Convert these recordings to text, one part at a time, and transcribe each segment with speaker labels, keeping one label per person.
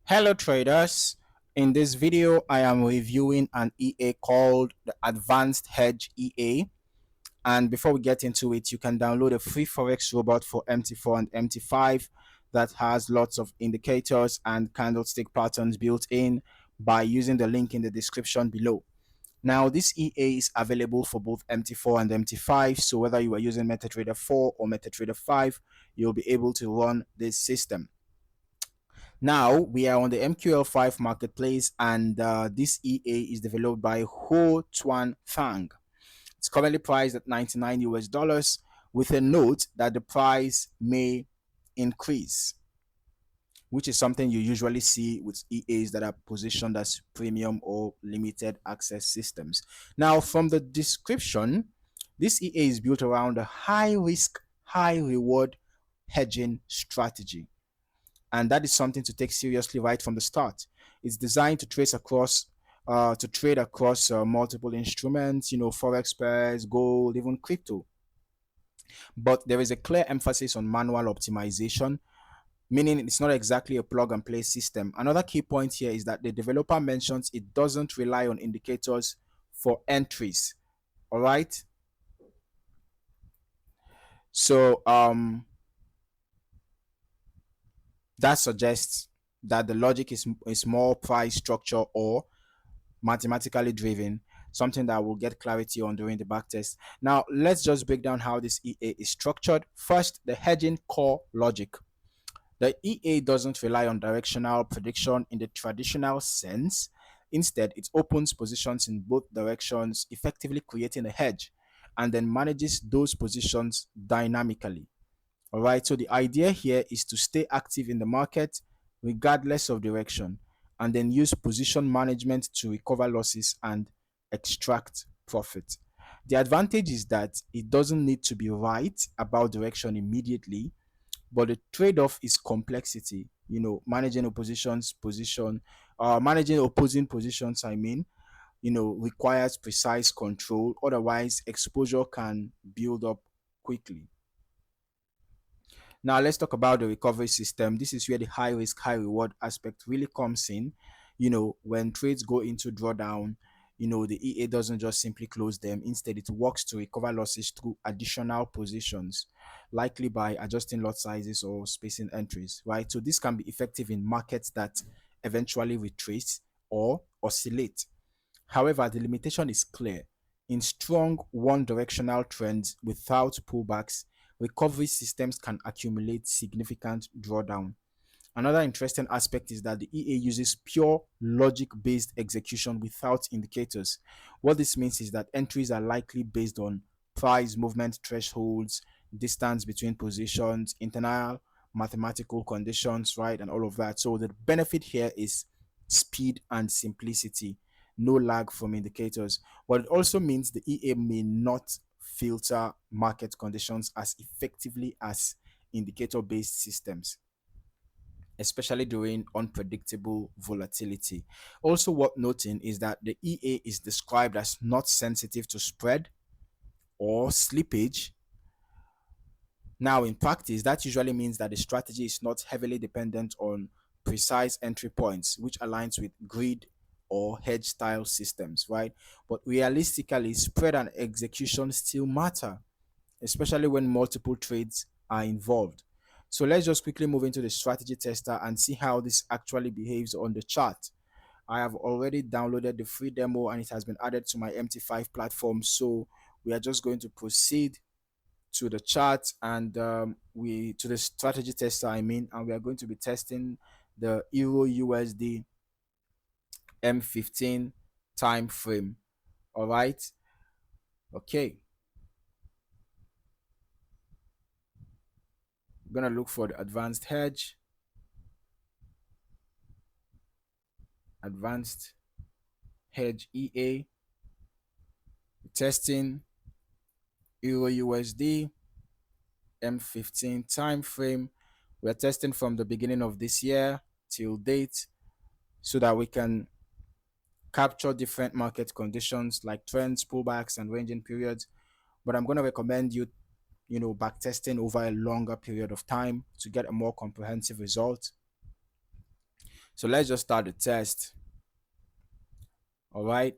Speaker 1: Hello traders, in this video I am reviewing an EA called the Advanced Hedge EA, and before we get into it, you can download a free Forex robot for MT4 and MT5 that has lots of indicators and candlestick patterns built in by using the link in the description below. Now this EA is available for both MT4 and MT5, so whether you are using MetaTrader 4 or MetaTrader 5, you'll be able to run this system. Now we are on the MQL5 marketplace, and this EA is developed by Ho Tuan Fang. It's currently priced at 99 US dollars, with a note that the price may increase, which is something you usually see with EAs that are positioned as premium or limited access systems. Now, from the description, this EA is built around a high risk, high reward hedging strategy, and that is something to take seriously right from the start. It's designed to trade across multiple instruments, forex pairs, gold, even crypto. But there is a clear emphasis on manual optimization, meaning it's not exactly a plug and play system. Another key point here is that the developer mentions it doesn't rely on indicators for entries. All right. So that suggests that the logic is more price structure or mathematically driven, something that we'll get clarity on during the backtest. Now, let's just break down how this EA is structured. First, the hedging core logic. The EA doesn't rely on directional prediction in the traditional sense. Instead, it opens positions in both directions, effectively creating a hedge, and then manages those positions dynamically. All right. So the idea here is to stay active in the market regardless of direction, and then use position management to recover losses and extract profit. The advantage is that it doesn't need to be right about direction immediately, but the trade-off is complexity. Managing opposing positions, requires precise control. Otherwise, exposure can build up quickly. Now let's talk about the recovery system. This is where the high risk, high reward aspect really comes in. When trades go into drawdown, the EA doesn't just simply close them. Instead, it works to recover losses through additional positions, likely by adjusting lot sizes or spacing entries, right? So this can be effective in markets that eventually retrace or oscillate. However, the limitation is clear. In strong one directional trends without pullbacks, recovery systems can accumulate significant drawdown. Another interesting aspect is that the EA uses pure logic based execution without indicators. What this means is that entries are likely based on price movement thresholds, distance between positions, internal mathematical conditions, right, and all of that. So the benefit here is speed and simplicity, no lag from indicators. But it also means the EA may not filter market conditions as effectively as indicator based systems, especially during unpredictable volatility. Also worth noting is that the EA is described as not sensitive to spread or slippage. Now, in practice, that usually means that the strategy is not heavily dependent on precise entry points, which aligns with grid or hedge style systems, right? But realistically, spread and execution still matter, especially when multiple trades are involved. So let's just quickly move into the strategy tester and see how this actually behaves on the chart. I have already downloaded the free demo and it has been added to my MT5 platform. So we are just going to proceed to the chart and we to the strategy tester, and we are going to be testing the Euro USD M15 time frame. All right. Okay. I'm gonna look for the advanced hedge. Advanced Hedge EA, testing Euro USD M15 time frame. We're testing from the beginning of this year till date so that we can capture different market conditions like trends, pullbacks, and ranging periods. But I'm going to recommend you back testing over a longer period of time to get a more comprehensive result. So let's just start the test. All right.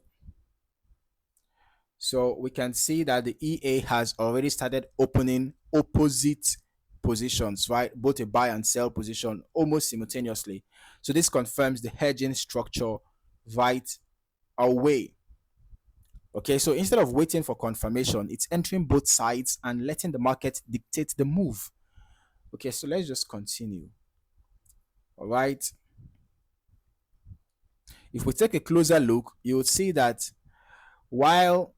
Speaker 1: So we can see that the EA has already started opening opposite positions, right? Both a buy and sell position almost simultaneously. So this confirms the hedging structure right away. Okay, so instead of waiting for confirmation, it's entering both sides and letting the market dictate the move. Okay, so let's just continue. All right. If we take a closer look, you will see that while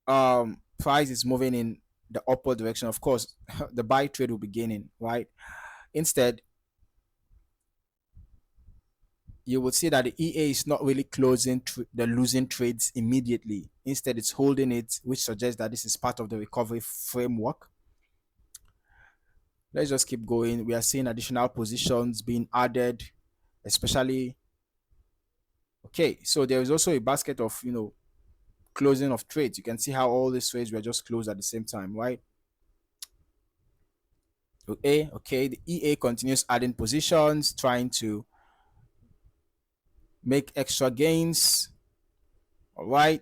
Speaker 1: price is moving in the upward direction, of course, the buy trade will be gaining, right? Instead, you will see that the EA is not really closing the losing trades immediately. Instead, it's holding it, which suggests that this is part of the recovery framework. Let's just keep going. We are seeing additional positions being added, especially. Okay, so there is also a basket of closing of trades. You can see how all these trades were just closed at the same time, right? Okay, the EA continues adding positions, trying to make extra gains. All right.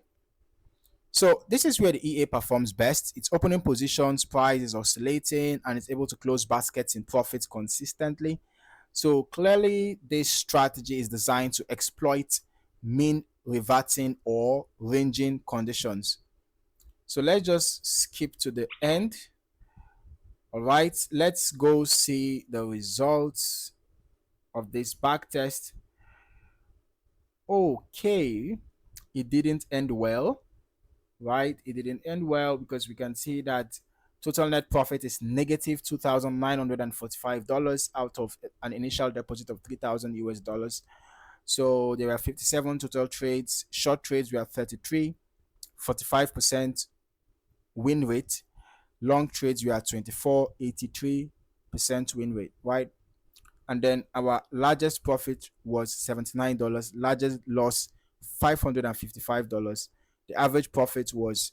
Speaker 1: So this is where the EA performs best. Its opening positions, price is oscillating, and it's able to close baskets in profits consistently. So clearly, this strategy is designed to exploit mean reverting or ranging conditions. So let's just skip to the end. All right, let's go see the results of this back test. Okay, it didn't end well, right? It didn't end well because we can see that total net profit is negative $2,945 out of an initial deposit of 3,000 US dollars. So there are 57 total trades. Short trades were 33, 45% win rate. Long trades were 24, 83% win rate, right? And then our largest profit was $79, largest loss $555. The average profit was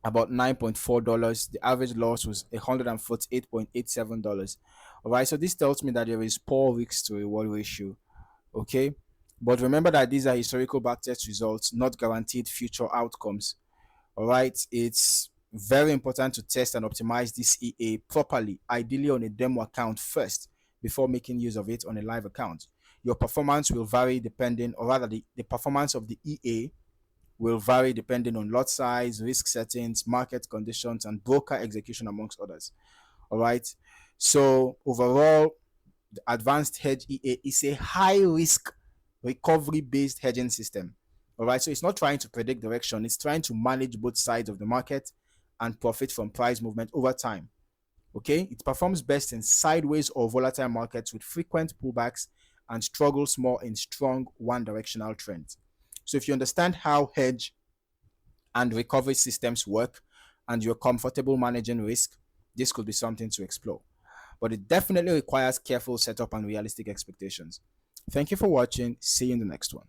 Speaker 1: about $9.4. The average loss was $148.87. All right, so this tells me that there is poor risk to reward ratio. Okay, but remember that these are historical backtest results, not guaranteed future outcomes. All right, it's very important to test and optimize this EA properly, ideally on a demo account first before making use of it on a live account. Your performance will vary depending, or rather, the performance of the EA will vary depending on lot size, risk settings, market conditions, and broker execution, amongst others. All right. So overall, the Advanced Hedge EA is a high risk recovery based hedging system. All right. So it's not trying to predict direction, it's trying to manage both sides of the market and profit from price movement over time. Okay. It performs best in sideways or volatile markets with frequent pullbacks and struggles more in strong one directional trends. So if you understand how hedge and recovery systems work and you're comfortable managing risk, this could be something to explore. But it definitely requires careful setup and realistic expectations. Thank you for watching. See you in the next one.